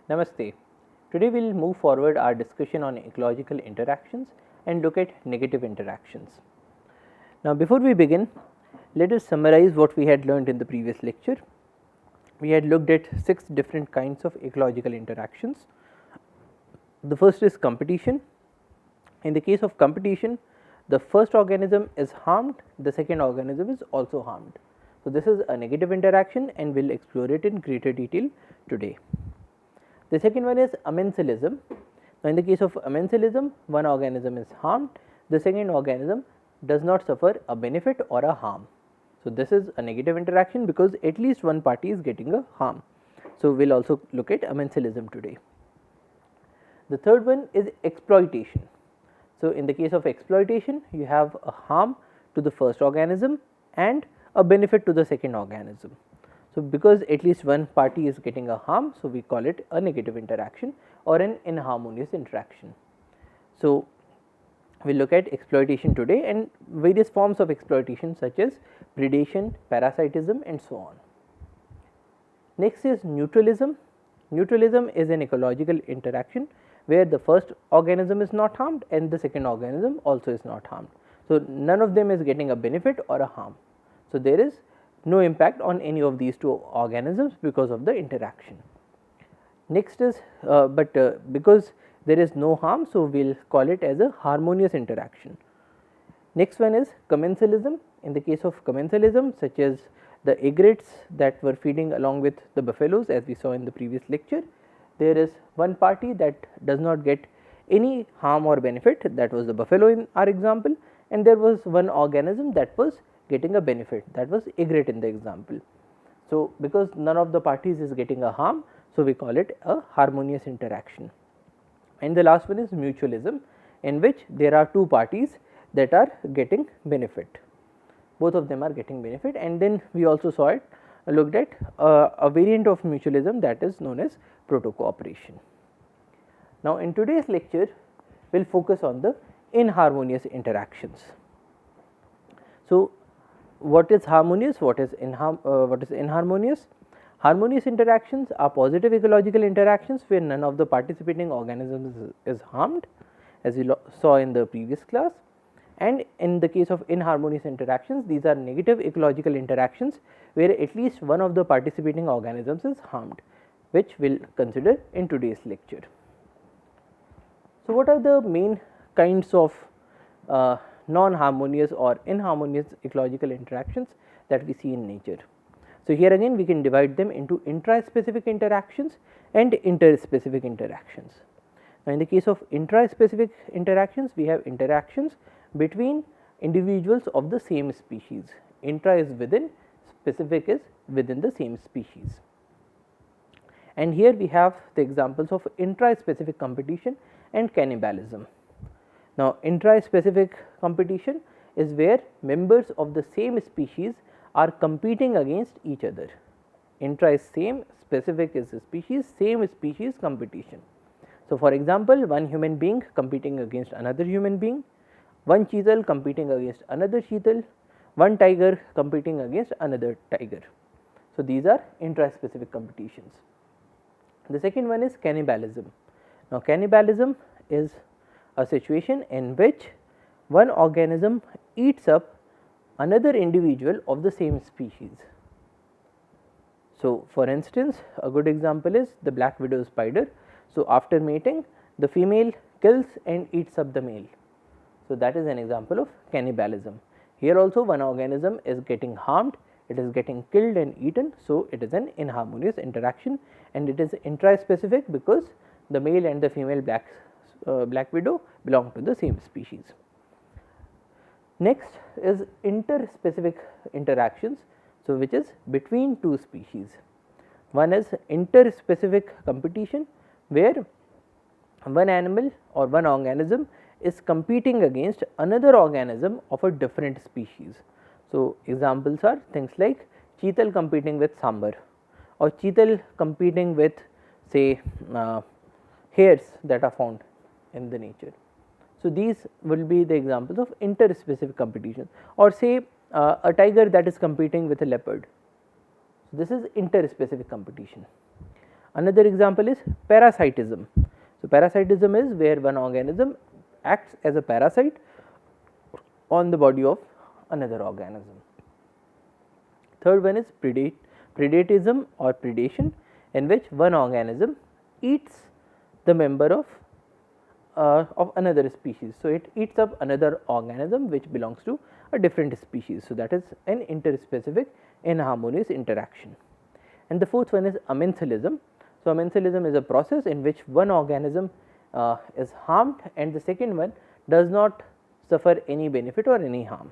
Namaste. Today we will move forward our discussion on ecological interactions and look at negative interactions. Now, before we begin, let us summarize what we had learned in the previous lecture. We had looked at 6 different kinds of ecological interactions. The first is competition. In the case of competition, the first organism is harmed, the second organism is also harmed. So, this is a negative interaction and we will explore it in greater detail today. The second one is amensalism. Now, in the case of amensalism, one organism is harmed, the second organism does not suffer a benefit or a harm. So, this is a negative interaction because at least one party is getting a harm. So, we will also look at amensalism today. The third one is exploitation. So, in the case of exploitation, you have a harm to the first organism and a benefit to the second organism. So, because at least one party is getting a harm, so we call it a negative interaction or an inharmonious interaction. So, we will look at exploitation today and various forms of exploitation such as predation, parasitism and so on. Next is neutralism. Neutralism is an ecological interaction where the first organism is not harmed and the second organism also is not harmed. So, none of them is getting a benefit or a harm. So, there is no impact on any of these two organisms because of the interaction. Next is because there is no harm, so we will call it as a harmonious interaction. Next one is commensalism. In the case of commensalism, such as the egrets that were feeding along with the buffaloes as we saw in the previous lecture, there is one party that does not get any harm or benefit, that was the buffalo in our example, and there was one organism that was getting a benefit, that was egret in the example. So, because none of the parties is getting a harm, so we call it a harmonious interaction. And the last one is mutualism, in which there are two parties that are getting benefit, both of them are getting benefit, and then we also saw it looked at a variant of mutualism, that is known as proto-cooperation. Now, in today's lecture we will focus on the inharmonious interactions. So, what is harmonious, what is inharmonious? Harmonious interactions are positive ecological interactions where none of the participating organisms is harmed, as we saw in the previous class, and in the case of inharmonious interactions, these are negative ecological interactions where at least one of the participating organisms is harmed, which we will consider in today's lecture. So, what are the main kinds of non-harmonious or inharmonious ecological interactions that we see in nature? So, here again we can divide them into intraspecific interactions and interspecific interactions. Now, in the case of intraspecific interactions, we have interactions between individuals of the same species. Intra is within, specific is within the same species. And here we have the examples of intraspecific competition and cannibalism. Now, intraspecific competition is where members of the same species are competing against each other. Intra is same, specific is a species, same species competition. So, for example, one human being competing against another human being, one cheetal competing against another cheetal, one tiger competing against another tiger. So, these are intraspecific competitions. The second one is cannibalism. Now, cannibalism is a situation in which one organism eats up another individual of the same species. So, for instance, a good example is the black widow spider. So, after mating, the female kills and eats up the male. So, that is an example of cannibalism. Here also one organism is getting harmed, it is getting killed and eaten. So, it is an inharmonious interaction and it is intraspecific because the male and the female black widow belong to the same species. Next is interspecific interactions, so which is between two species. One is interspecific competition, where one animal or one organism is competing against another organism of a different species. So, examples are things like cheetal competing with sambar or cheetal competing with say hares that are found in the nature. So, these will be the examples of interspecific competition, or say a tiger that is competing with a leopard. So, this is interspecific competition. Another example is parasitism. So, parasitism is where one organism acts as a parasite on the body of another organism. Third one is predatism or predation, in which one organism eats the member of another species. So, it eats up another organism which belongs to a different species. So, that is an interspecific inharmonious interaction. And the fourth one is amensalism. So, amensalism is a process in which one organism is harmed and the second one does not suffer any benefit or any harm.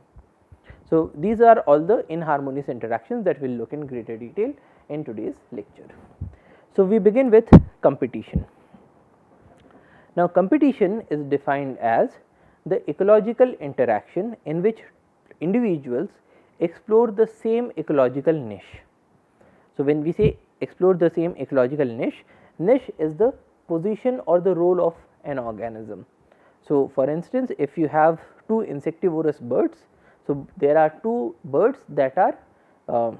So, these are all the inharmonious interactions that we will look in greater detail in today's lecture. So, we begin with competition. Now, competition is defined as the ecological interaction in which individuals explore the same ecological niche. So, when we say explore the same ecological niche, niche is the position or the role of an organism. So, for instance, if you have two insectivorous birds, so there are two birds that are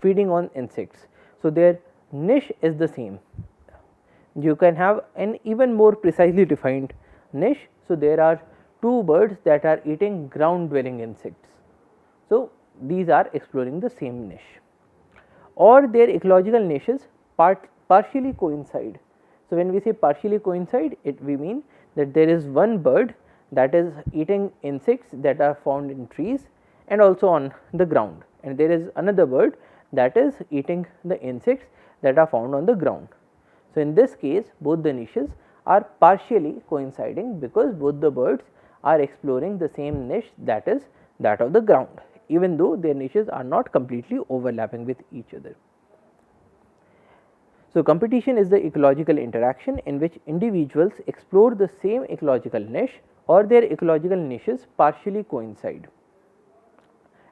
feeding on insects. So, their niche is the same. You can have an even more precisely defined niche. So, there are two birds that are eating ground dwelling insects. So, these are exploring the same niche, or their ecological niches partially coincide. So, when we say partially coincide, we mean that there is one bird that is eating insects that are found in trees and also on the ground, and there is another bird that is eating the insects that are found on the ground. So, in this case both the niches are partially coinciding because both the birds are exploring the same niche, that is that of the ground, even though their niches are not completely overlapping with each other. So, competition is the ecological interaction in which individuals explore the same ecological niche or their ecological niches partially coincide,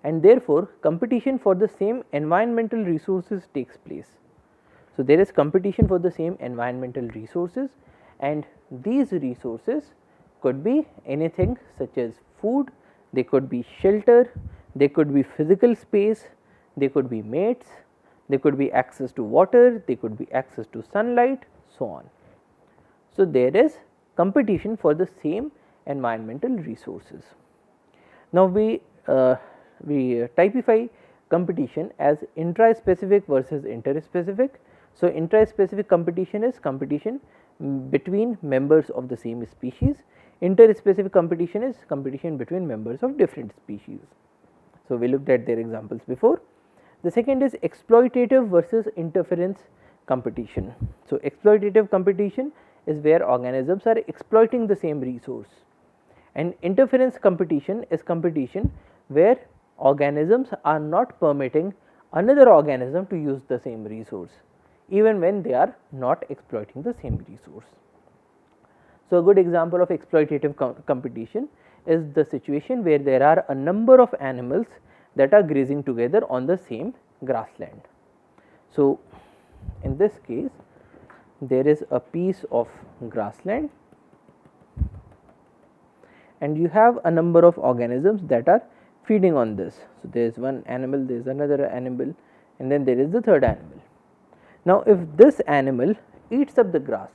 and therefore, competition for the same environmental resources takes place. So, there is competition for the same environmental resources, and these resources could be anything such as food, they could be shelter, they could be physical space, they could be mates, they could be access to water, they could be access to sunlight, so on. So, there is competition for the same environmental resources. Now, we typify competition as intraspecific versus interspecific. So, intraspecific competition is competition between members of the same species, interspecific competition is competition between members of different species. So, we looked at their examples before. The second is exploitative versus interference competition. So, exploitative competition is where organisms are exploiting the same resource, and interference competition is competition where organisms are not permitting another organism to use the same resource even when they are not exploiting the same resource. So, a good example of exploitative competition is the situation where there are a number of animals that are grazing together on the same grassland. So, in this case there is a piece of grassland and you have a number of organisms that are feeding on this. So, there is one animal, there is another animal, and then there is the third animal. Now, if this animal eats up the grass,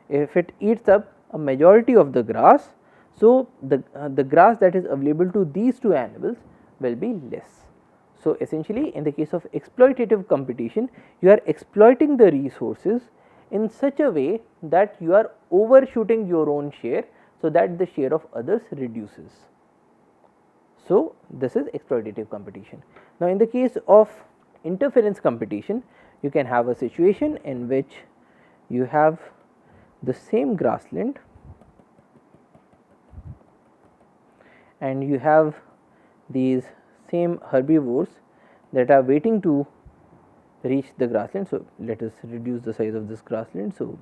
if it eats up a majority of the grass, so the grass that is available to these two animals will be less. So, essentially in the case of exploitative competition, you are exploiting the resources in such a way that you are overshooting your own share, so that the share of others reduces. So, this is exploitative competition. Now, in the case of interference competition, you can have a situation in which you have the same grassland and you have these same herbivores that are waiting to reach the grassland. So, let us reduce the size of this grassland. So,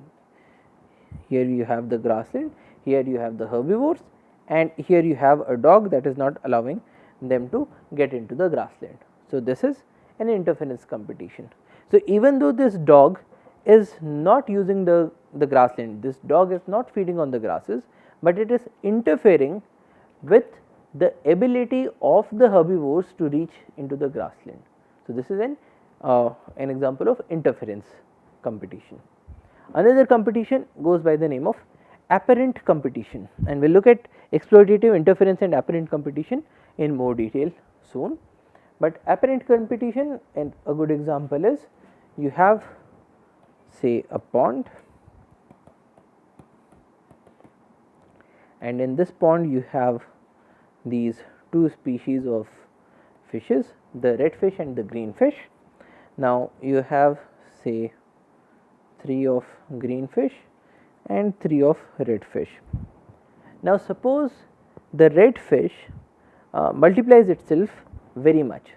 here you have the grassland, here you have the herbivores, and here you have a dog that is not allowing them to get into the grassland. So, this is an interference competition. So, even though this dog is not using the grassland, this dog is not feeding on the grasses, but it is interfering with the ability of the herbivores to reach into the grassland. So, this is an example of interference competition. Another competition goes by the name of apparent competition, and we will look at exploitative interference and apparent competition in more detail soon. But apparent competition, and a good example is, you have say a pond, and in this pond you have these two species of fishes, the red fish and the green fish. Now you have say 3 of green fish and 3 of red fish. Now suppose the red fish multiplies itself very much.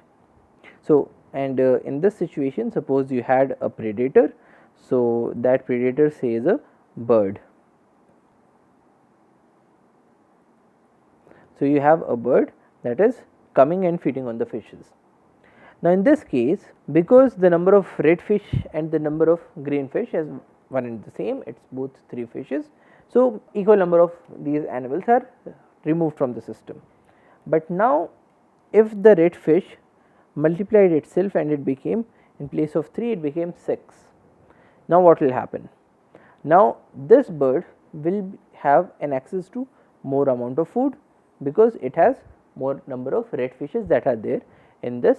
So, and in this situation, suppose you had a predator. So, that predator says a bird. So, you have a bird that is coming and feeding on the fishes. Now, in this case, because the number of red fish and the number of green fish is one and the same, it is both 3 fishes. So, equal number of these animals are removed from the system. But now, if the red fish multiplied itself and it became, in place of 3 it became 6. Now what will happen? Now this bird will have an access to more amount of food, because it has more number of red fishes that are there in this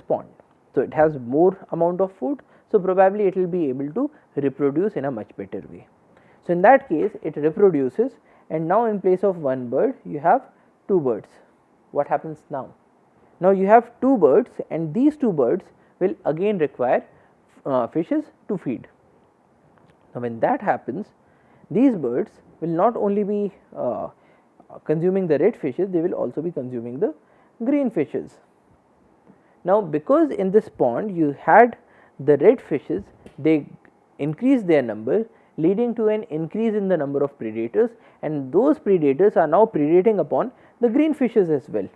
pond. So it has more amount of food, so probably it will be able to reproduce in a much better way. So in that case it reproduces, and now in place of one bird you have 2 birds. What happens now? Now you have 2 birds, and these 2 birds will again require fishes to feed. Now when that happens, these birds will not only be consuming the red fishes, they will also be consuming the green fishes. Now because in this pond you had the red fishes, they increase their number, leading to an increase in the number of predators, and those predators are now predating upon the green fishes as well.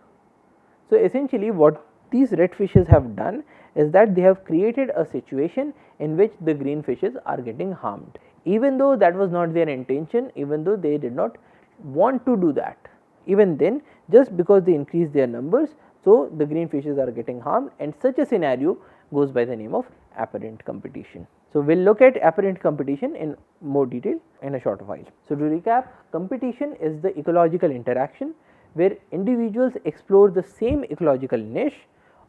So essentially what these red fishes have done is that they have created a situation in which the green fishes are getting harmed, even though that was not their intention, even though they did not want to do that. Even then, just because they increase their numbers, so the green fishes are getting harmed, and such a scenario goes by the name of apparent competition. So we will look at apparent competition in more detail in a short while. So to recap, competition is the ecological interaction where individuals explore the same ecological niche,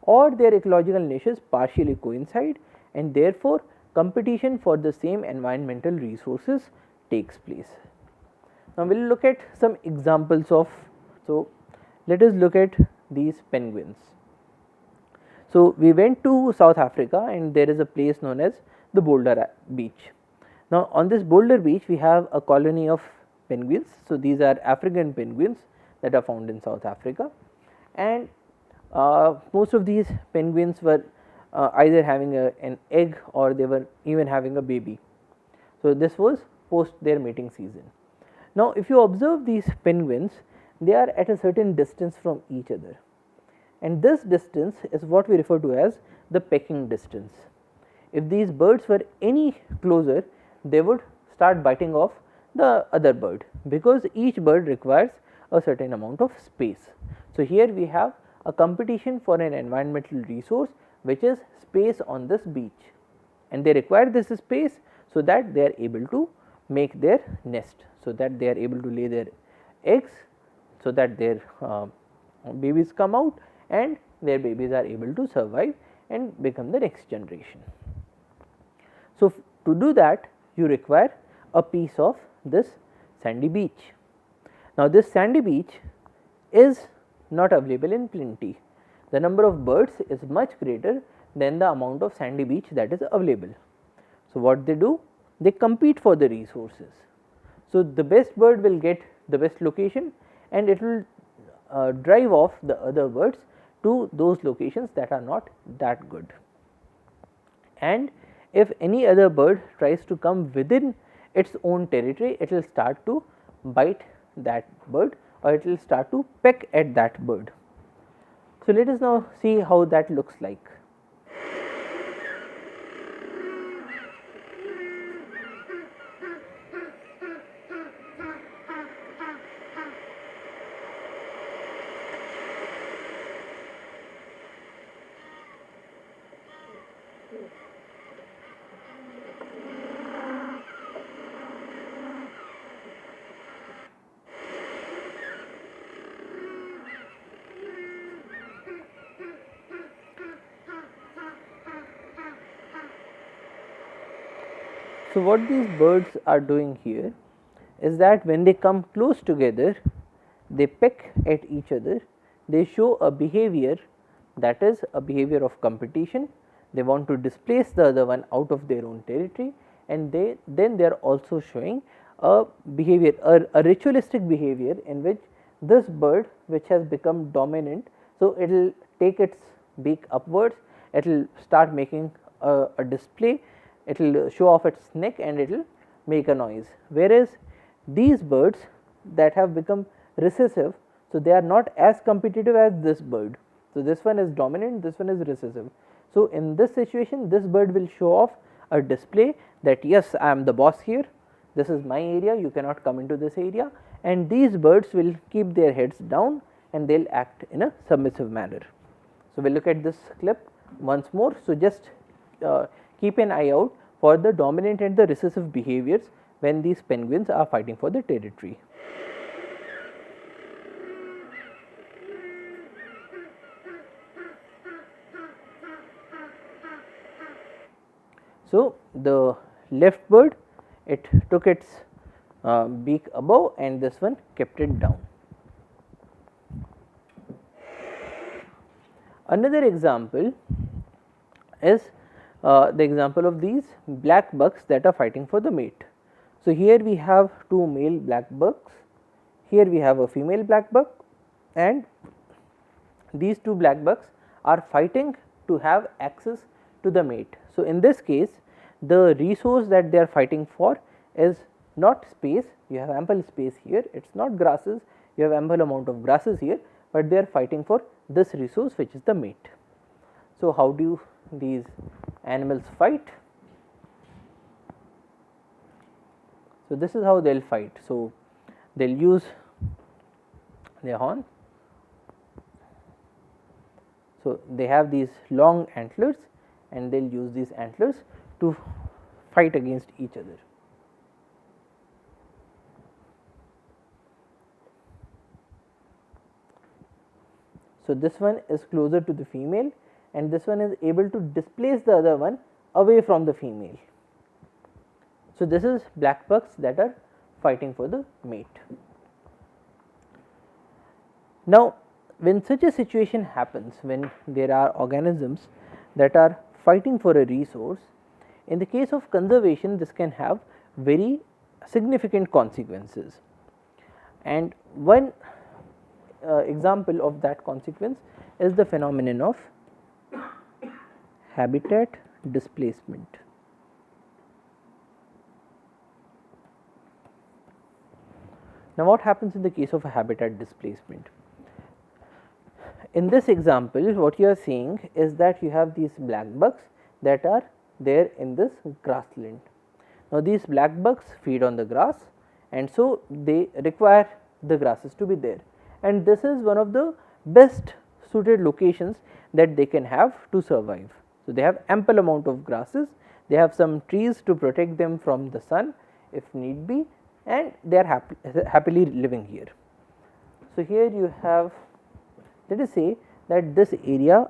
or their ecological niches partially coincide, and therefore competition for the same environmental resources takes place. Now we will look at some examples of, so let us look at these penguins. So we went to South Africa, and there is a place known as the Boulder Beach. Now on this Boulder Beach we have a colony of penguins. So these are African penguins that are found in South Africa, and most of these penguins were either having an egg, or they were even having a baby. So this was post their mating season. Now if you observe these penguins, they are at a certain distance from each other, and this distance is what we refer to as the pecking distance. If these birds were any closer, they would start biting off the other bird, because each bird requires a certain amount of space. So here we have a competition for an environmental resource, which is space on this beach, and they require this space so that they are able to make their nest, so that they are able to lay their eggs, so that their babies come out, and their babies are able to survive and become the next generation. So to do that, you require a piece of this sandy beach. Now this sandy beach is not available in plenty. The number of birds is much greater than the amount of sandy beach that is available. So what they do? They compete for the resources. So the best bird will get the best location, and it will drive off the other birds to those locations that are not that good. And if any other bird tries to come within its own territory, it will start to bite that bird, or it will start to peck at that bird. So let us now see how that looks like. So, what these birds are doing here is that when they come close together, they peck at each other, they show a behavior that is a behavior of competition. They want to displace the other one out of their own territory, and then they are also showing a behavior, a ritualistic behavior in which this bird which has become dominant. So, it will take its beak upwards, it will start making a display, it will show off its neck and it will make a noise. Whereas, these birds that have become recessive, so they are not as competitive as this bird. So, this one is dominant, this one is recessive. So, in this situation this bird will show off a display that yes, I am the boss here, this is my area, you cannot come into this area, and these birds will keep their heads down and they will act in a submissive manner. So, we will look at this clip once more. So, just keep an eye out for the dominant and the recessive behaviors when these penguins are fighting for the territory. So, the left bird, it took its beak above and this one kept it down. Another example is the example of these black bucks that are fighting for the mate. So, here we have two male black bucks, here we have a female black buck, and these two black bucks are fighting to have access to the mate. So, in this case the resource that they are fighting for is not space, you have ample space here, it is not grasses, you have ample amount of grasses here, but they are fighting for this resource which is the mate. So, how do these animals fight? So, this is how they will fight. So, they will use their horn. So, they have these long antlers and they will use these antlers to fight against each other. So, this one is closer to the female and this one is able to displace the other one away from the female. So, this is black bucks that are fighting for the mate. Now, when such a situation happens, when there are organisms that are fighting for a resource, in the case of conservation this can have very significant consequences, and one example of that consequence is the phenomenon of habitat displacement. Now, what happens in the case of a habitat displacement? In this example, what you are seeing is that you have these black bucks that are there in this grassland. Now, these black bucks feed on the grass and so they require the grasses to be there, and this is one of the best suited locations that they can have to survive. So, they have ample amount of grasses, they have some trees to protect them from the sun if need be, and they are happily living here. So, here you have, let us say that this area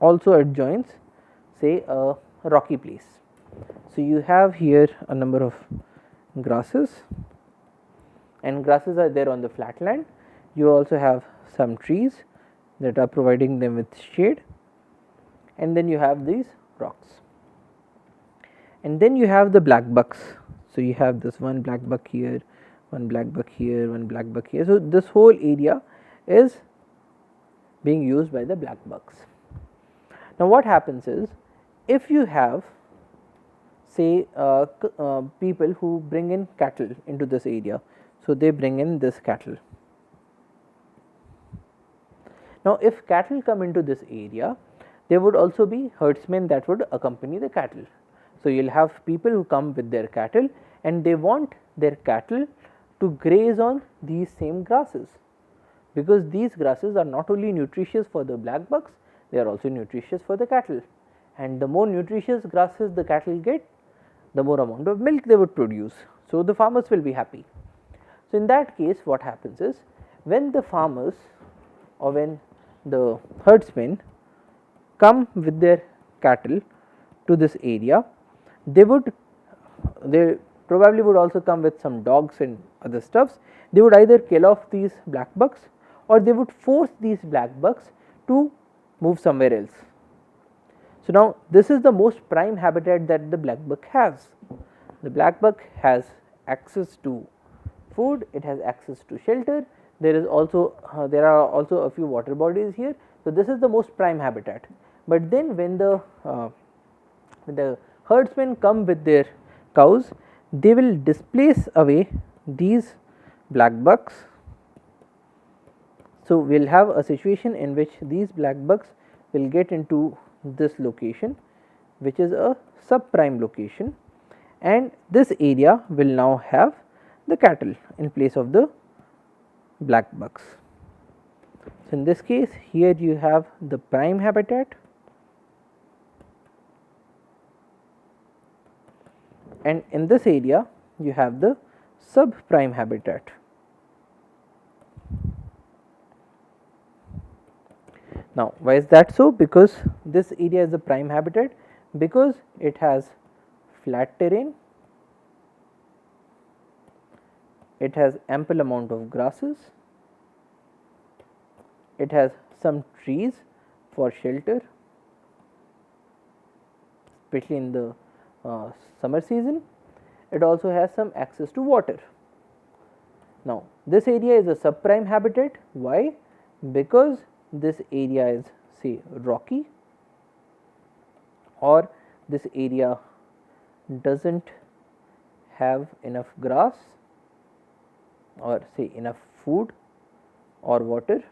also adjoins say a rocky place. So, you have here a number of grasses and grasses are there on the flat land. You also have some trees that are providing them with shade, and then you have these rocks, and then you have the black bucks. So, you have this one black buck here, one black buck here, one black buck here. So, this whole area is being used by the black bucks. Now, what happens is, if you have say people who bring in cattle into this area, so they bring in this cattle. Now, if cattle come into this area, there would also be herdsmen that would accompany the cattle. So, you will have people who come with their cattle and they want their cattle to graze on these same grasses, because these grasses are not only nutritious for the black bucks, they are also nutritious for the cattle, and the more nutritious grasses the cattle get, the more amount of milk they would produce. So, the farmers will be happy. So, in that case what happens is, when the farmers or when the herdsmen come with their cattle to this area, they would they probably would also come with some dogs and other stuffs. They would either kill off these black bugs or they would force these black bugs to move somewhere else. So, now this is the most prime habitat that the black bug has. The black bug has access to food, it has access to shelter, there is also there are also a few water bodies here. So, this is the most prime habitat, but then when the herdsmen come with their cows, they will displace away these black bugs. So, we will have a situation in which these black bugs will get into this location, which is a subprime location, and this area will now have the cattle in place of the black bugs. So, in this case here you have the prime habitat and in this area you have the subprime habitat. Now, why is that so? Because this area is the prime habitat, because it has flat terrain, it has ample amount of grasses, it has some trees for shelter, especially in the summer season. It also has some access to water. Now, this area is a subprime habitat. Why? Because this area is say rocky, or this area does not have enough grass or say enough food or water,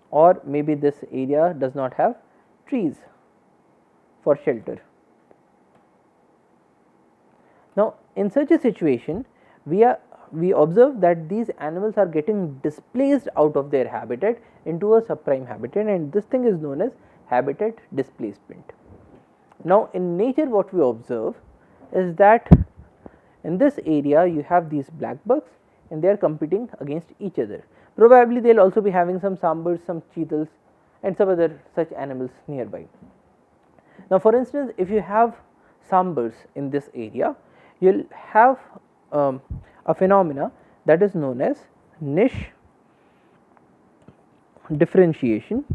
or maybe this area does not have trees for shelter. Now, in such a situation we observe that these animals are getting displaced out of their habitat into a subprime habitat, and this thing is known as habitat displacement. Now, in nature what we observe is that in this area you have these black bugs and they are competing against each other. Probably they will also be having some sambars, some cheetahs and some other such animals nearby. Now, for instance, if you have sambars in this area, you will have a phenomena that is known as niche differentiation,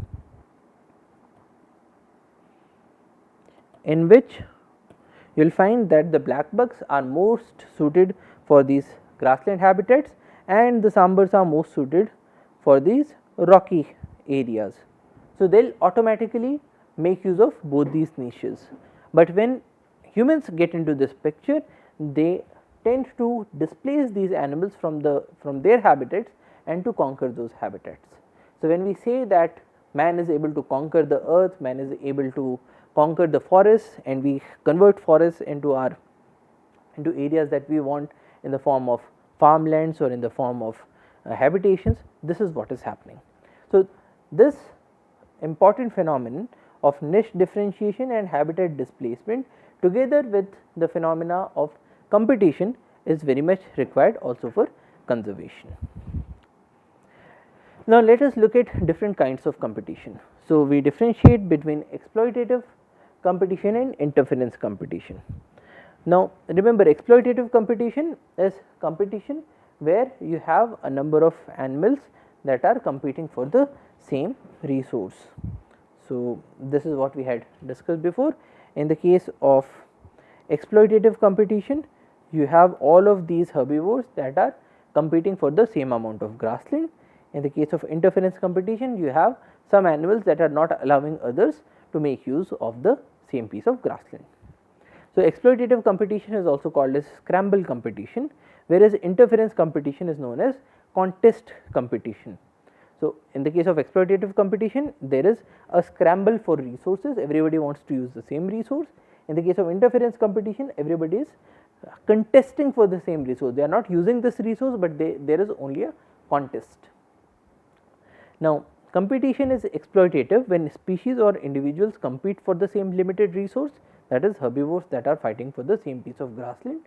in which you will find that the black bugs are most suited for these grassland habitats and the sambars are most suited for these rocky areas. So, they will automatically make use of both these niches, but when humans get into this picture, they tend to displace these animals from their habitats and to conquer those habitats. So, when we say that man is able to conquer the earth, man is able to conquer the forests, and we convert forests into areas that we want in the form of farmlands or in the form of habitations, this is what is happening. So, this important phenomenon of niche differentiation and habitat displacement together with the phenomena of competition is very much required also for conservation. Now, let us look at different kinds of competition. So, we differentiate between exploitative competition and interference competition. Now, remember, exploitative competition is competition where you have a number of animals that are competing for the same resource. So, this is what we had discussed before. In the case of exploitative competition, you have all of these herbivores that are competing for the same amount of grassland. In the case of interference competition, you have some animals that are not allowing others to make use of the same piece of grassland. So, exploitative competition is also called as scramble competition, whereas interference competition is known as contest competition. So, in the case of exploitative competition, there is a scramble for resources, everybody wants to use the same resource. In the case of interference competition, everybody is contesting for the same resource, they are not using this resource, but there is only a contest. Now, competition is exploitative when species or individuals compete for the same limited resource, that is herbivores that are fighting for the same piece of grassland,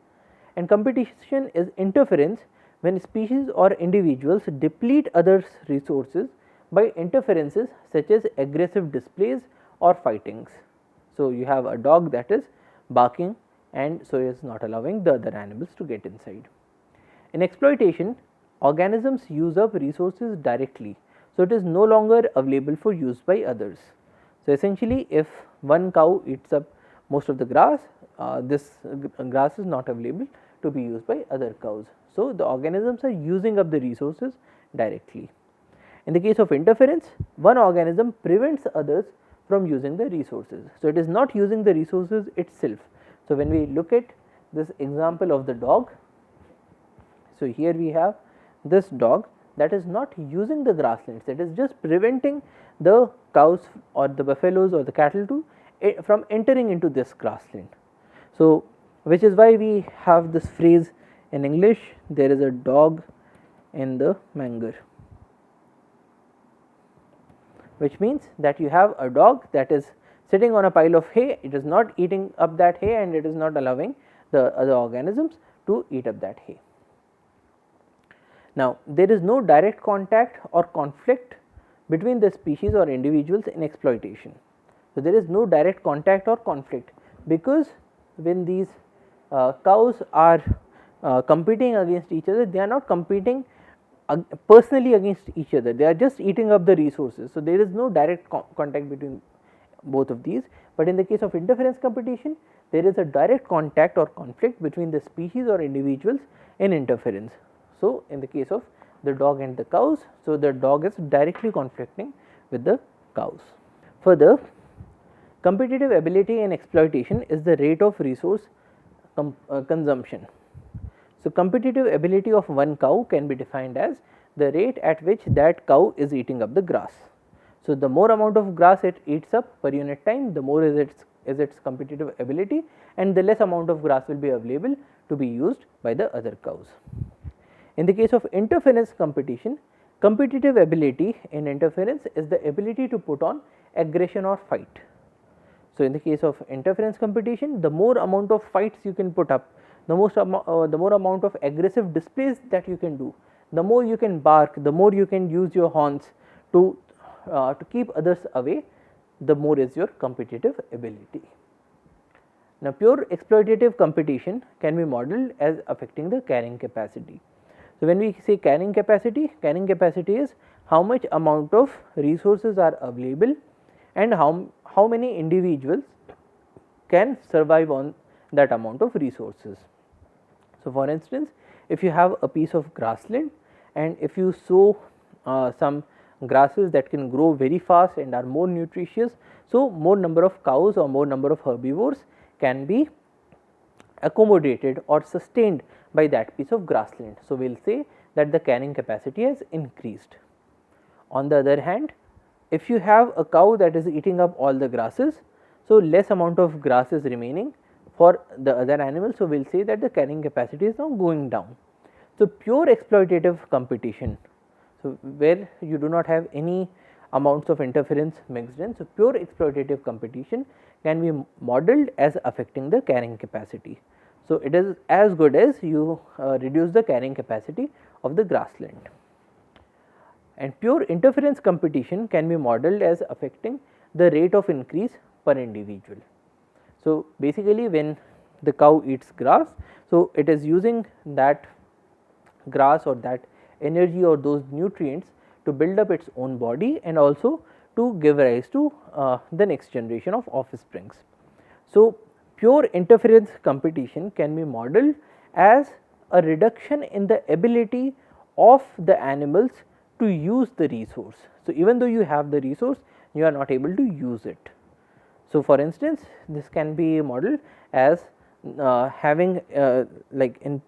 and competition is interference when species or individuals deplete others' resources by interferences such as aggressive displays or fightings. So, you have a dog that is barking and so is not allowing the other animals to get inside. In exploitation, organisms use up resources directly, so it is no longer available for use by others. So, essentially if one cow eats up most of the grass, this grass is not available to be used by other cows. So, the organisms are using up the resources directly. In the case of interference, one organism prevents others from using the resources. So, it is not using the resources itself. So, when we look at this example of the dog, so here we have this dog that is not using the grasslands, it is just preventing the cows or the buffaloes or the cattle to from entering into this grassland. So, which is why we have this phrase in English, there is a dog in the manger, which means that you have a dog that is sitting on a pile of hay, it is not eating up that hay and it is not allowing the other organisms to eat up that hay. Now, there is no direct contact or conflict between the species or individuals in exploitation. So, there is no direct contact or conflict, because when these cows are competing against each other, they are not competing personally against each other, they are just eating up the resources. So, there is no direct contact between both of these, but in the case of interference competition, there is a direct contact or conflict between the species or individuals in interference. So, in the case of the dog and the cows, so the dog is directly conflicting with the cows. Further, competitive ability in exploitation is the rate of resource consumption. So, competitive ability of one cow can be defined as the rate at which that cow is eating up the grass. So, the more amount of grass it eats up per unit time, the more is its competitive ability, and the less amount of grass will be available to be used by the other cows. In the case of interference competition, competitive ability in interference is the ability to put on aggression or fight. So, in the case of interference competition, the more amount of fights you can put up, the more amount of aggressive displays that you can do, the more you can bark, the more you can use your horns to keep others away, the more is your competitive ability. Now, pure exploitative competition can be modeled as affecting the carrying capacity. So, when we say carrying capacity is how much amount of resources are available and how many individuals can survive on that amount of resources. So, for instance, if you have a piece of grassland and if you sow some grasses that can grow very fast and are more nutritious, so more number of cows or more number of herbivores can be accommodated or sustained by that piece of grassland. So, we will say that the carrying capacity has increased. On the other hand, if you have a cow that is eating up all the grasses, so less amount of grass is remaining for the other animals. So, we will say that the carrying capacity is now going down. So, pure exploitative competition, so where you do not have any amounts of interference mixed in. So, pure exploitative competition can be modeled as affecting the carrying capacity. So, it is as good as you reduce the carrying capacity of the grassland. And pure interference competition can be modeled as affecting the rate of increase per individual. So, basically when the cow eats grass, so it is using that grass or that energy or those nutrients to build up its own body and also to give rise to the next generation of offsprings. So, pure interference competition can be modeled as a reduction in the ability of the animals to use the resource. So, even though you have the resource, you are not able to use it. So, for instance, this can be modeled as having like in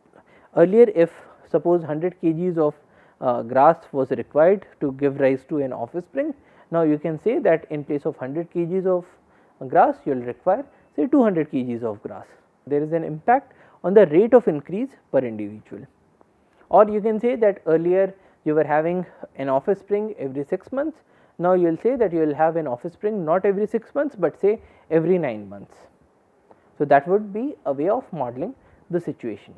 earlier, if suppose 100 kgs of grass was required to give rise to an offspring, now you can say that in place of 100 kgs of grass, you will require say 200 kgs of grass. There is an impact on the rate of increase per individual. Or you can say that earlier you were having an offspring every 6 months, now you will say that you will have an offspring not every 6 months, but say every 9 months. So, that would be a way of modeling the situation.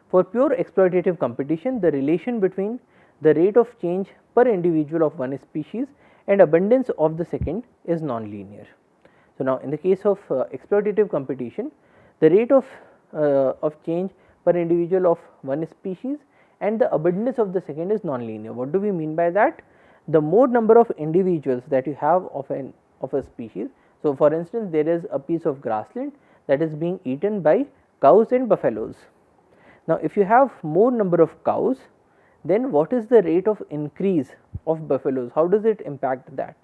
For pure exploitative competition, the relation between the rate of change per individual of one species and abundance of the second is non-linear. So, now in the case of exploitative competition, the rate of change per individual of one species, and the abundance of the second is non-linear. What do we mean by that? The more number of individuals that you have of a species. So, for instance, there is a piece of grassland that is being eaten by cows and buffaloes. Now, if you have more number of cows, then what is the rate of increase of buffaloes? How does it impact that?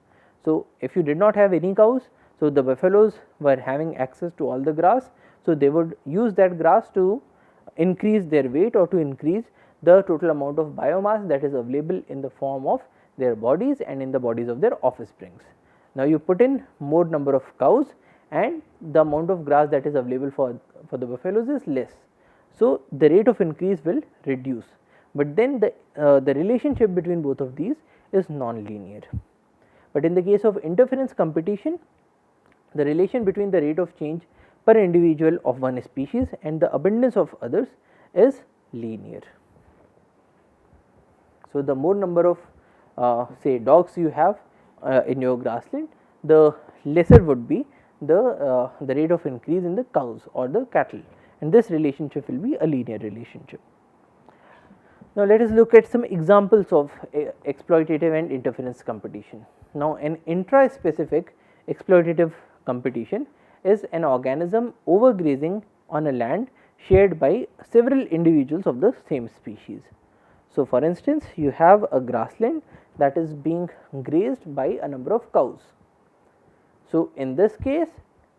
So, if you did not have any cows, so the buffaloes were having access to all the grass, so they would use that grass to increase their weight or to increase the total amount of biomass that is available in the form of their bodies and in the bodies of their offsprings. Now, you put in more number of cows and the amount of grass that is available for the buffaloes is less. So, the rate of increase will reduce, but then the relationship between both of these is non-linear. But in the case of interference competition, the relation between the rate of change per individual of one species and the abundance of others is linear. So, the more number of say dogs you have in your grassland, the lesser would be the rate of increase in the cows or the cattle, and this relationship will be a linear relationship. Now, let us look at some examples of exploitative and interference competition. Now, an intra-specific exploitative competition is an organism overgrazing on a land shared by several individuals of the same species. So, for instance, you have a grassland that is being grazed by a number of cows. So, in this case,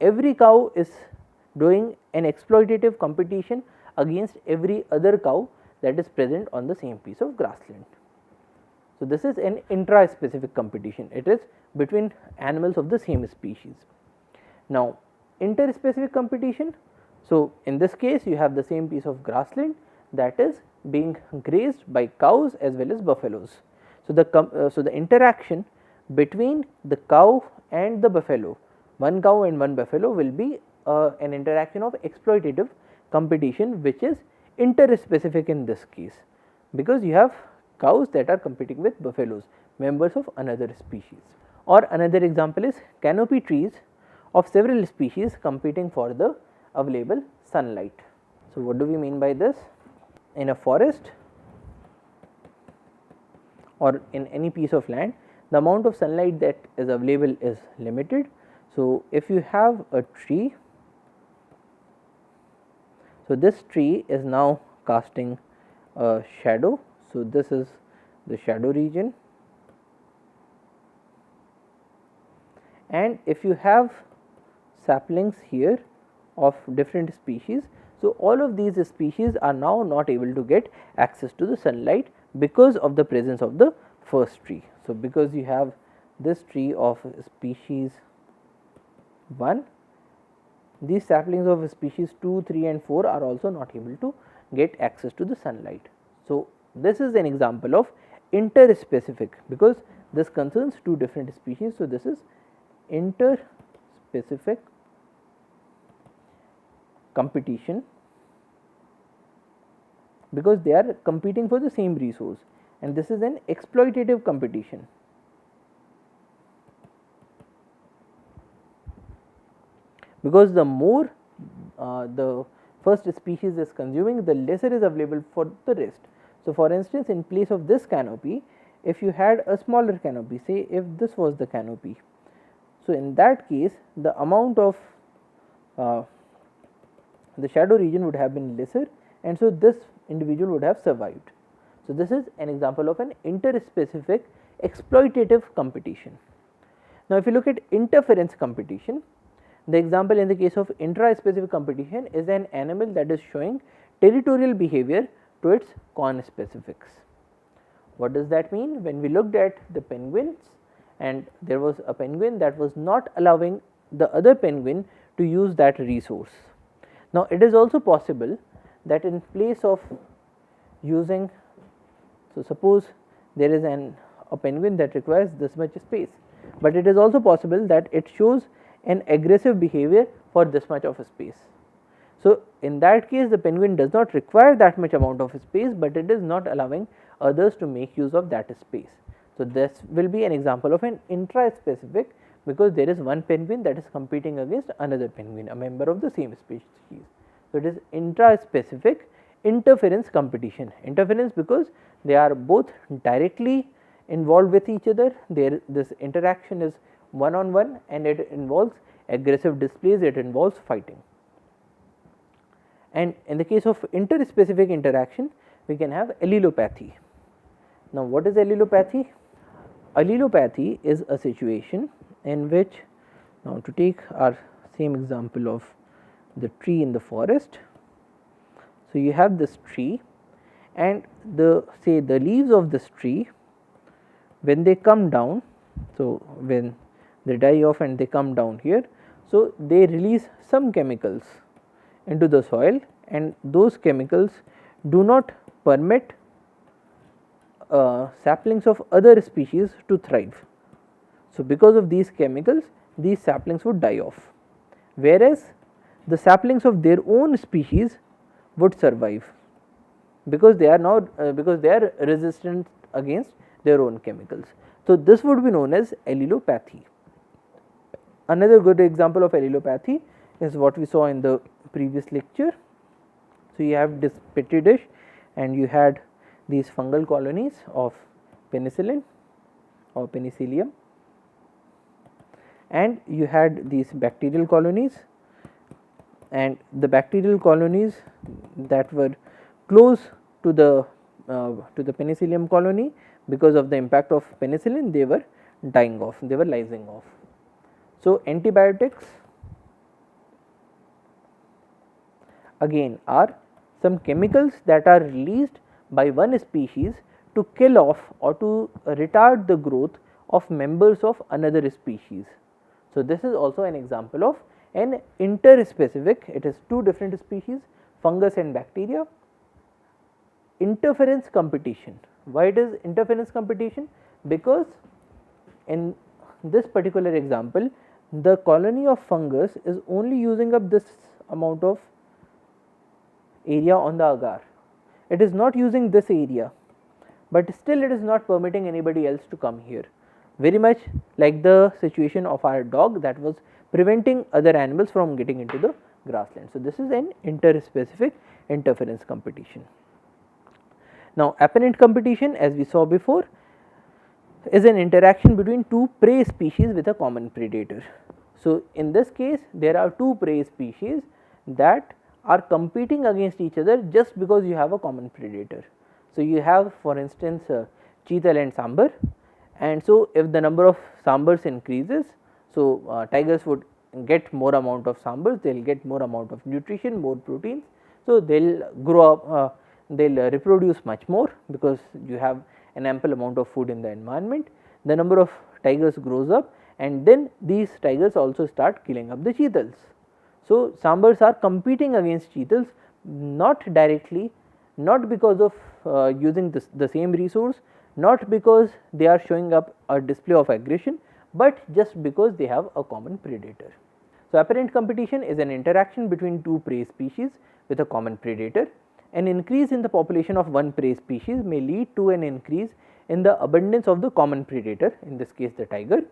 every cow is doing an exploitative competition against every other cow that is present on the same piece of grassland. So, this is an intra-specific competition, it is between animals of the same species. Now, interspecific competition, so in this case you have the same piece of grassland that is being grazed by cows as well as buffaloes. So, the interaction between the cow and the buffalo, one cow and one buffalo, will be an interaction of exploitative competition, which is interspecific in this case, because you have cows that are competing with buffaloes, members of another species. Or another example is canopy trees of several species competing for the available sunlight. So, what do we mean by this? In a forest or in any piece of land, the amount of sunlight that is available is limited. So, if you have a tree, so this tree is now casting a shadow. So, this is the shadow region, and if you have saplings here of different species, so all of these species are now not able to get access to the sunlight because of the presence of the first tree. So, because you have this tree of species 1, these saplings of species 2, 3 and 4 are also not able to get access to the sunlight. So, this is an example of interspecific, because this concerns two different species. So, this is interspecific competition, because they are competing for the same resource, and this is an exploitative competition. Because the more the first species is consuming, the lesser is available for the rest. So, for instance, in place of this canopy, if you had a smaller canopy, say if this was the canopy, so in that case the amount of the shadow region would have been lesser, and so this individual would have survived. So, this is an example of an interspecific exploitative competition. Now, if you look at interference competition, the example in the case of intraspecific competition is an animal that is showing territorial behavior to its conspecifics. What does that mean? When we looked at the penguins, and there was a penguin that was not allowing the other penguin to use that resource. Now, it is also possible that in place of using, so suppose there is a penguin that requires this much space, but it is also possible that it shows an aggressive behavior for this much of a space. So, in that case the penguin does not require that much amount of space, but it is not allowing others to make use of that space. So, this will be an example of an intraspecific because there is one penguin that is competing against another penguin, a member of the same species. So, it is intra-specific interference competition. Interference because they are both directly involved with each other, this interaction is one on one and it involves aggressive displays, it involves fighting. And in the case of interspecific interaction, we can have allelopathy. Now, what is allelopathy? Allelopathy is a situation in which, now to take our same example of the tree in the forest. So, you have this tree and the leaves of this tree, when they come down, so when they die off and they come down here, so they release some chemicals into the soil and those chemicals do not permit saplings of other species to thrive. So, because of these chemicals, these saplings would die off, whereas the saplings of their own species would survive because they are now because they are resistant against their own chemicals. So, this would be known as allelopathy. Another good example of allelopathy is what we saw in the previous lecture. So, you have this petri dish and you had these fungal colonies of penicillin or penicillium, and you had these bacterial colonies, and the bacterial colonies that were close to the penicillium colony, because of the impact of penicillin, they were dying off, they were lysing off. So, antibiotics again are some chemicals that are released by one species to kill off or to retard the growth of members of another species. So, this is also an example of an interspecific, it is two different species, fungus and bacteria. Interference competition. Why it is interference competition? Because in this particular example, the colony of fungus is only using up this amount of area on the agar. It is not using this area, but still it is not permitting anybody else to come here, very much like the situation of our dog that was preventing other animals from getting into the grassland. So, this is an interspecific interference competition. Now, apparent competition, as we saw before, is an interaction between two prey species with a common predator. So, in this case there are two prey species that are competing against each other just because you have a common predator. So, you have for instance cheetal and sambar, and so if the number of sambars increases, so tigers would get more amount of sambars, they will get more amount of nutrition, more proteins. So, they will grow up, they will reproduce much more because you have an ample amount of food in the environment. The number of tigers grows up and then these tigers also start killing up the cheetals. So, sambars are competing against cheetals not directly, not because of using the same resource, not because they are showing up a display of aggression, but just because they have a common predator. So, apparent competition is an interaction between two prey species with a common predator. An increase in the population of one prey species may lead to an increase in the abundance of the common predator, in this case the tiger,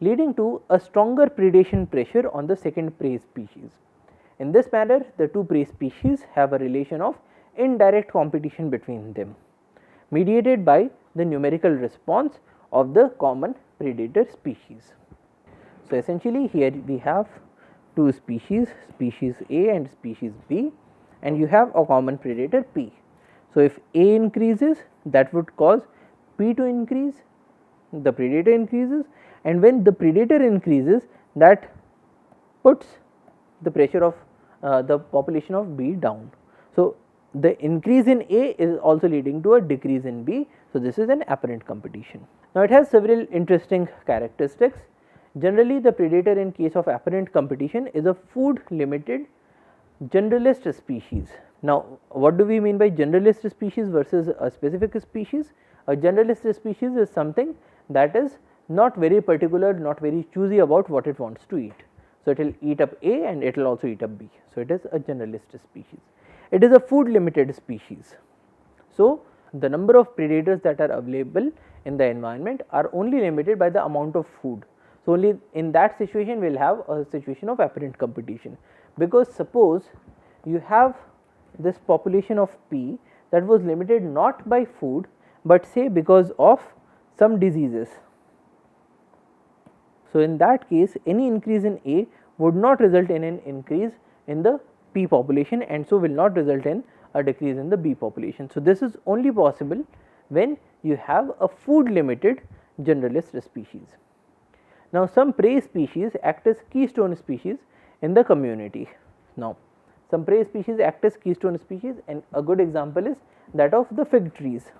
leading to a stronger predation pressure on the second prey species. In this manner, the two prey species have a relation of indirect competition between them, mediated by the numerical response of the common predator species. So, essentially here we have two species, species A and species B, and you have a common predator P. So, if A increases, that would cause P to increase, the predator increases, and when the predator increases, that puts the pressure of the population of B down. So, the increase in A is also leading to a decrease in B. So, this is an apparent competition. Now, it has several interesting characteristics. Generally, the predator in case of apparent competition is a food limited generalist species. Now, what do we mean by generalist species versus a specific species? A generalist species is something that is not very particular, not very choosy about what it wants to eat. So, it will eat up A and it will also eat up B. So, it is a generalist species. It is a food limited species. So, the number of predators that are available in the environment are only limited by the amount of food. So, only in that situation we will have a situation of apparent competition, because suppose you have this population of P that was limited not by food, but say because of some diseases. So, in that case any increase in A would not result in an increase in the P population, and so will not result in a decrease in the B population. So, this is only possible when you have a food limited generalist species. Now, some prey species act as keystone species in the community. Now, some prey species act as keystone species, and a good example is that of the fig trees.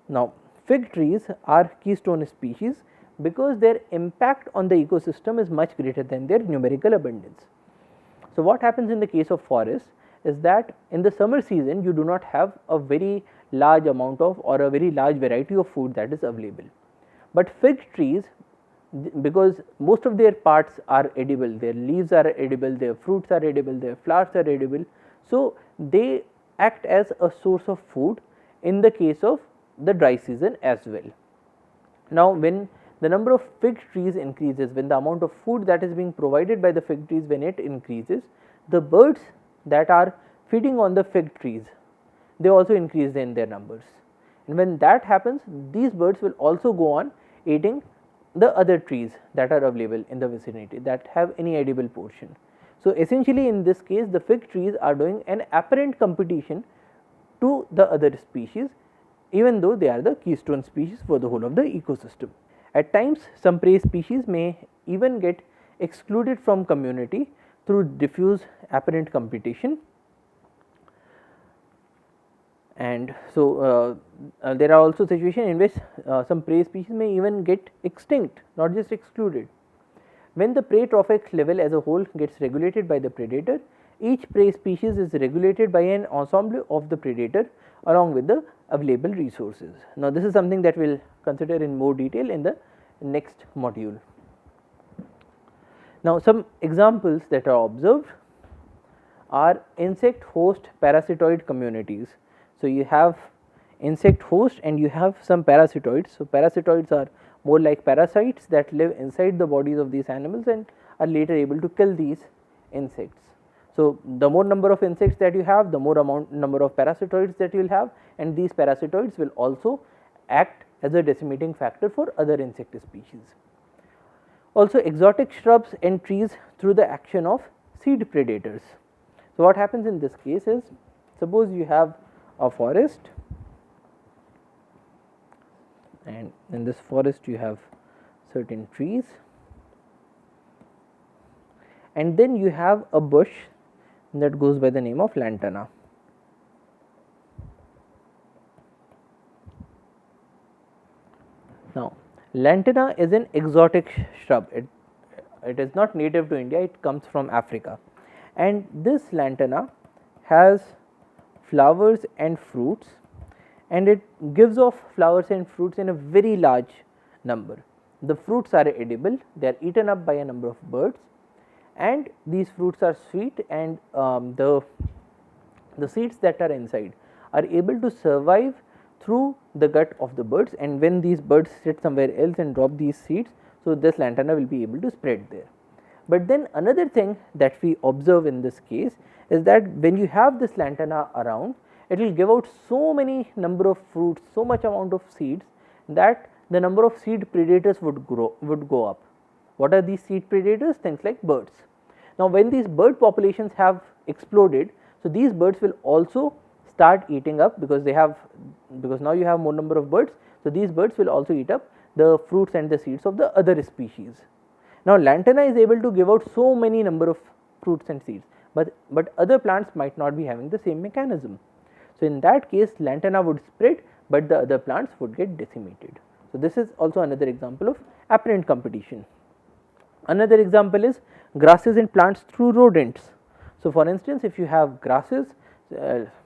Now, fig trees are keystone species because their impact on the ecosystem is much greater than their numerical abundance. So, what happens in the case of forest is that in the summer season you do not have a very large amount of or a very large variety of food that is available, but fig trees, because most of their parts are edible, their leaves are edible, their fruits are edible, their flowers are edible. So, they act as a source of food in the case of the dry season as well. Now, when the number of fig trees increases, when the amount of food that is being provided by the fig trees, when it increases, the birds that are feeding on the fig trees, they also increase in their numbers, and when that happens, these birds will also go on eating the other trees that are available in the vicinity that have any edible portion. So, essentially in this case the fig trees are doing an apparent competition to the other species, even though they are the keystone species for the whole of the ecosystem. At times some prey species may even get excluded from community through diffuse apparent competition. And so, there are also situations in which some prey species may even get extinct, not just excluded. When the prey trophic level as a whole gets regulated by the predator, each prey species is regulated by an ensemble of the predator along with the available resources. Now, this is something that we will consider in more detail in the next module. Now, some examples that are observed are insect host parasitoid communities. So, you have insect host and you have some parasitoids. So, parasitoids are more like parasites that live inside the bodies of these animals and are later able to kill these insects. So, the more number of insects that you have, the more number of parasitoids that you will have, and these parasitoids will also act as a decimating factor for other insect species. Also, exotic shrubs and trees through the action of seed predators. So, what happens in this case is, suppose you have a forest, and in this forest you have certain trees, and then you have a bush that goes by the name of lantana. Now, lantana is an exotic shrub. It is not native to India, it comes from Africa, and this lantana has flowers and fruits, and it gives off flowers and fruits in a very large number. The fruits are edible, they are eaten up by a number of birds, and these fruits are sweet, and the seeds that are inside are able to survive through the gut of the birds, and when these birds sit somewhere else and drop these seeds, so this lantana will be able to spread there. But then another thing that we observe in this case is that when you have this lantana around, it will give out so many number of fruits, so much amount of seeds, that the number of seed predators would go up. What are these seed predators? Things like birds. Now, when these bird populations have exploded, so these birds will also start eating up, because now you have more number of birds. So, these birds will also eat up the fruits and the seeds of the other species. Now, lantana is able to give out so many number of fruits and seeds, but other plants might not be having the same mechanism. So, in that case lantana would spread, but the other plants would get decimated. So, this is also another example of apparent competition. Another example is grasses and plants through rodents. So, for instance, if you have grasses,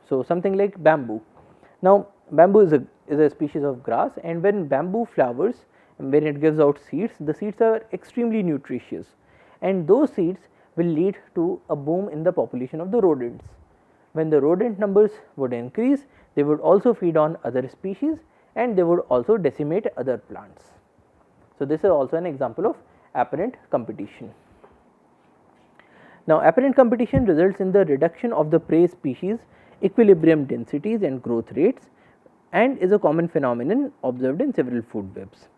so something like bamboo. Now, bamboo is a species of grass, and when bamboo flowers, when it gives out seeds, the seeds are extremely nutritious, and those seeds will lead to a boom in the population of the rodents. When the rodent numbers would increase, they would also feed on other species, and they would also decimate other plants. So, this is also an example of apparent competition. Now, apparent competition results in the reduction of the prey species equilibrium densities and growth rates, and is a common phenomenon observed in several food webs.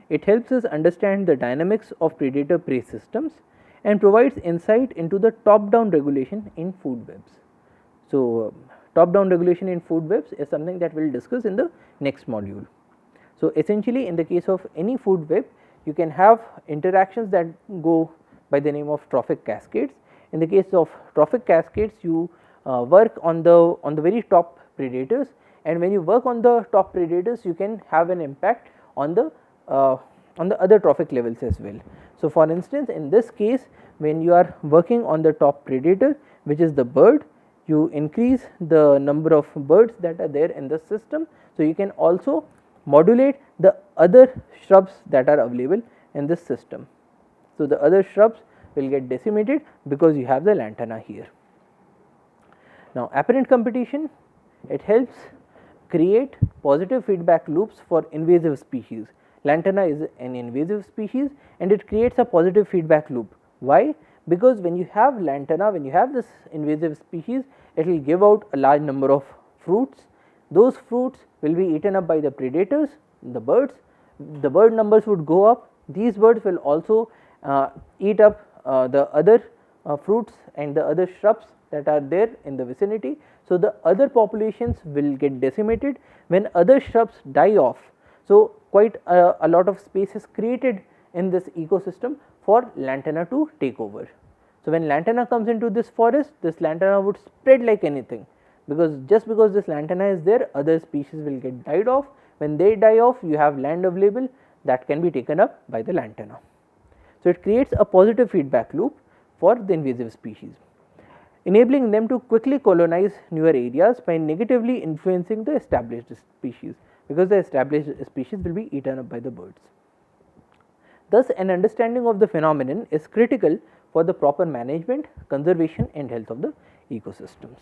It helps us understand the dynamics of predator prey systems and provides insight into the top down regulation in food webs. So, top down regulation in food webs is something that we will discuss in the next module. So, essentially in the case of any food web, you can have interactions that go by the name of trophic cascades. In the case of trophic cascades, you work on the very top predators, and when you work on the top predators, you can have an impact on the other trophic levels as well. So, for instance, in this case, when you are working on the top predator, which is the bird, you increase the number of birds that are there in the system. So, you can also modulate the other shrubs that are available in this system. So, the other shrubs will get decimated because you have the lantana here. Now, apparent competition, it helps create positive feedback loops for invasive species. Lantana is an invasive species and it creates a positive feedback loop. Why? Because when you have lantana, when you have this invasive species, it will give out a large number of fruits. Those fruits will be eaten up by the predators, the birds. The bird numbers would go up. These birds will also eat up the other fruits and the other shrubs that are there in the vicinity. So, the other populations will get decimated when other shrubs die off. So, quite a lot of space is created in this ecosystem for lantana to take over. So, when lantana comes into this forest, this lantana would spread like anything, because just because this lantana is there, other species will get died off. When they die off, you have land available that can be taken up by the lantana. So, it creates a positive feedback loop for the invasive species, enabling them to quickly colonize newer areas by negatively influencing the established species, because the established species will be eaten up by the birds. Thus, an understanding of the phenomenon is critical for the proper management, conservation and health of the ecosystems.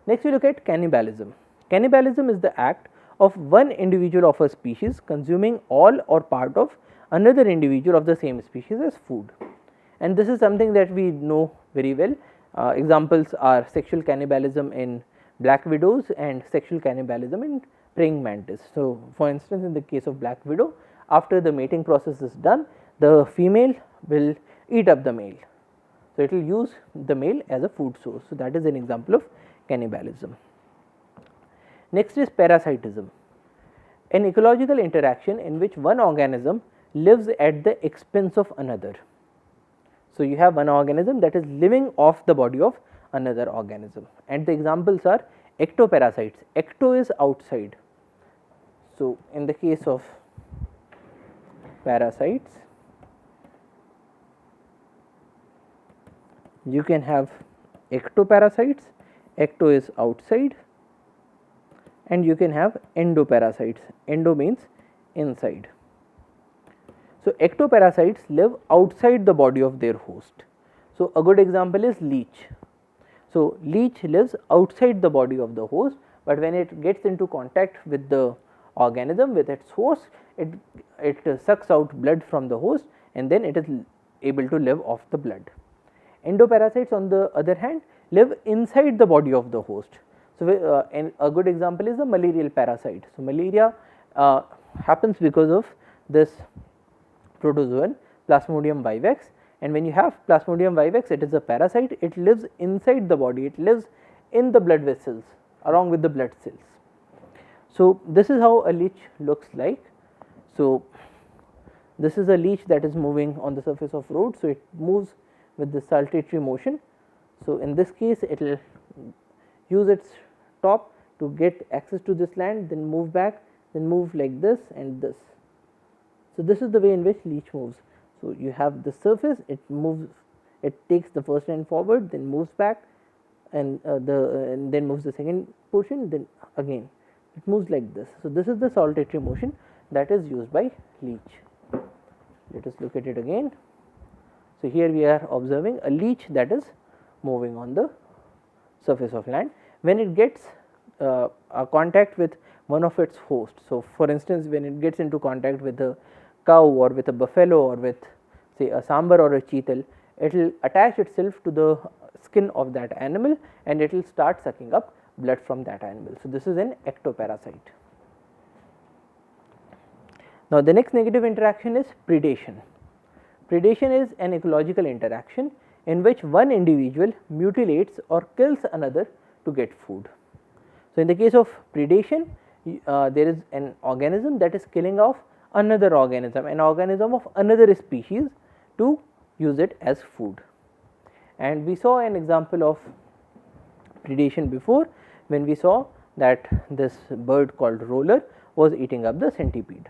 Next, we look at cannibalism. Cannibalism is the act of one individual of a species consuming all or part of another individual of the same species as food, and this is something that we know very well. Examples are sexual cannibalism in black widows and sexual cannibalism in praying mantis. So, for instance, in the case of black widow, after the mating process is done, the female will eat up the male. So, it will use the male as a food source. So, that is an example of cannibalism. Next is parasitism, an ecological interaction in which one organism lives at the expense of another. So, you have one organism that is living off the body of another organism, and the examples are ectoparasites. Ecto is outside. So, in the case of parasites, you can have ectoparasites, ecto is outside, and you can have endoparasites. Endo means inside. So, ectoparasites live outside the body of their host. So, a good example is leech. So, leech lives outside the body of the host, but when it gets into contact with the organism, with its host, it sucks out blood from the host, and then it is able to live off the blood. Endoparasites, on the other hand, live inside the body of the host. So, a good example is the malarial parasite. So, malaria happens because of this protozoan Plasmodium vivax, and when you have Plasmodium vivax, it is a parasite. It lives inside the body, it lives in the blood vessels along with the blood cells. So, this is how a leech looks like. So, this is a leech that is moving on the surface of road. So, it moves with the saltatory motion. So, in this case, it will use its top to get access to this land, then move back, then move like this and this. So, this is the way in which leech moves. So, you have the surface, it moves, it takes the first end forward, then moves back, and then moves the second portion, then again it moves like this. So, this is the saltatory motion that is used by leech. Let us look at it again. So, here we are observing a leech that is moving on the surface of land. When it gets a contact with one of its hosts. So, for instance, when it gets into contact with a cow or with a buffalo or with say a sambar or a cheetal, it will attach itself to the skin of that animal and it will start sucking up blood from that animal. So, this is an ectoparasite. Now, the next negative interaction is predation. Predation is an ecological interaction in which one individual mutilates or kills another to get food. So, in the case of predation, there is an organism that is killing off another organism, an organism of another species to use it as food. And we saw an example of predation before when we saw that this bird called roller was eating up the centipede.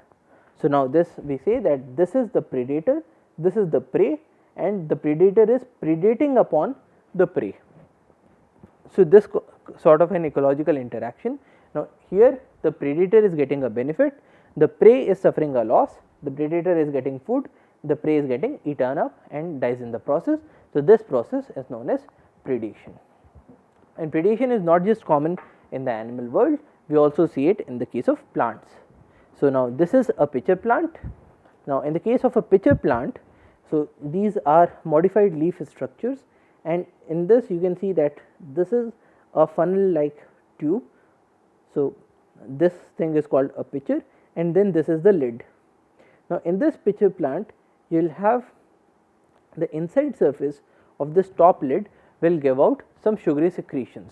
So, now this we say that this is the predator, this is the prey, and the predator is predating upon the prey. So, this sort of an ecological interaction. Now, here the predator is getting a benefit, the prey is suffering a loss, the predator is getting food, the prey is getting eaten up and dies in the process. So, this process is known as predation. And predation is not just common in the animal world, we also see it in the case of plants. So, now this is a pitcher plant. Now, in the case of a pitcher plant, so these are modified leaf structures, and in this you can see that this is a funnel like tube. So, this thing is called a pitcher and then this is the lid. Now, in this pitcher plant you will have the inside surface of this top lid will give out some sugary secretions.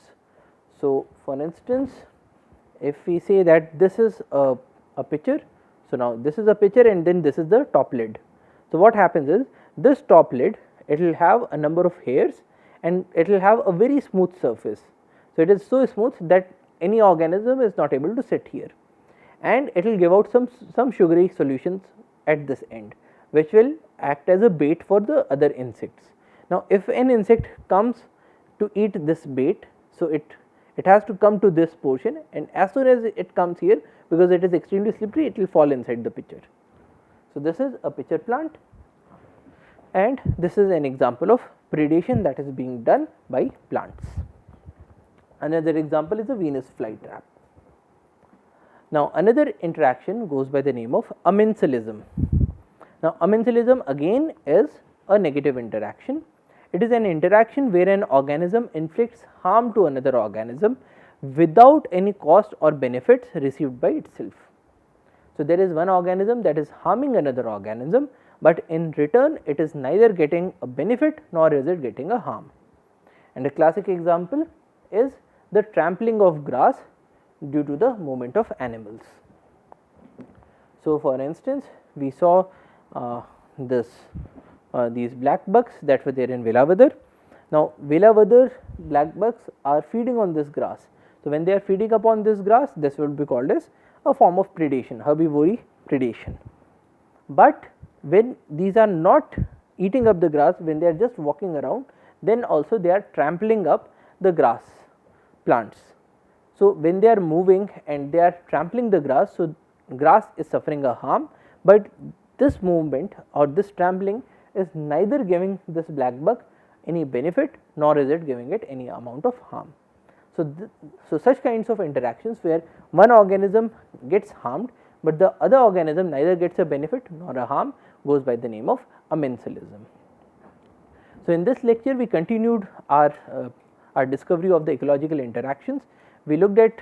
So, for instance, if we say that this is a pitcher, so now this is a pitcher and then this is the top lid. So, what happens is this top lid, it will have a number of hairs and it will have a very smooth surface. So, it is so smooth that any organism is not able to sit here, and it will give out some sugary solutions at this end, which will act as a bait for the other insects. Now, if an insect comes to eat this bait, so it has to come to this portion, and as soon as it comes here, because it is extremely slippery, it will fall inside the pitcher. So, this is a pitcher plant, and this is an example of predation that is being done by plants. Another example is a Venus flytrap. Now, another interaction goes by the name of amensalism. Now, amensalism again is a negative interaction. It is an interaction where an organism inflicts harm to another organism without any cost or benefits received by itself. So, there is one organism that is harming another organism, but in return it is neither getting a benefit nor is it getting a harm. And a classic example is the trampling of grass due to the movement of animals. So, for instance, we saw these black bucks that were there in Velavadar. Now, Velavadar black bucks are feeding on this grass. So, when they are feeding upon this grass, this would be called as a form of predation, herbivory predation. But when these are not eating up the grass, when they are just walking around, then also they are trampling up the grass plants. So, when they are moving and they are trampling the grass, so grass is suffering a harm, but this movement or this trampling is neither giving this black buck any benefit nor is it giving it any amount of harm. So, such kinds of interactions where one organism gets harmed, but the other organism neither gets a benefit nor a harm goes by the name of amensalism. So, in this lecture we continued our discovery of the ecological interactions. We looked at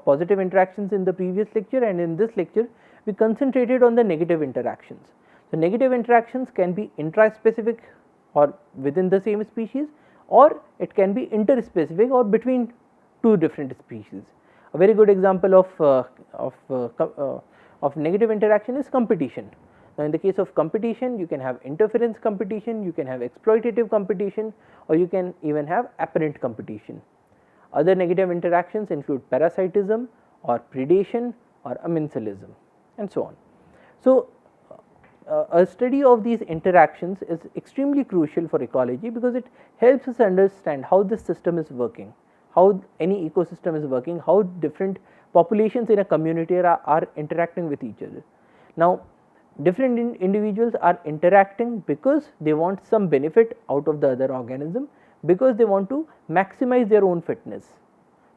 positive interactions in the previous lecture, and in this lecture we concentrated on the negative interactions. So, negative interactions can be intraspecific or within the same species, or it can be interspecific or between two different species. A very good example of negative interaction is competition. Now, in the case of competition, you can have interference competition, you can have exploitative competition, or you can even have apparent competition. Other negative interactions include parasitism or predation or amensalism and so on. So, a study of these interactions is extremely crucial for ecology because it helps us understand how this system is working, how any ecosystem is working, how different populations in a community are interacting with each other. Now, different individuals are interacting because they want some benefit out of the other organism, because they want to maximize their own fitness.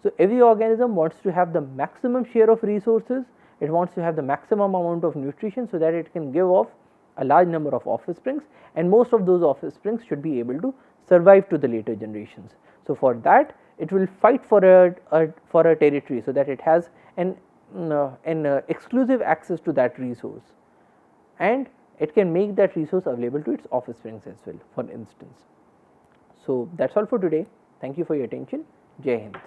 So, every organism wants to have the maximum share of resources, it wants to have the maximum amount of nutrition, so that it can give off a large number of offsprings, and most of those offsprings should be able to survive to the later generations. So, for that it will fight for a territory, so that it has an exclusive access to that resource, and it can make that resource available to its offsprings as well, for instance. So, that is all for today. Thank you for your attention. Jai Hind.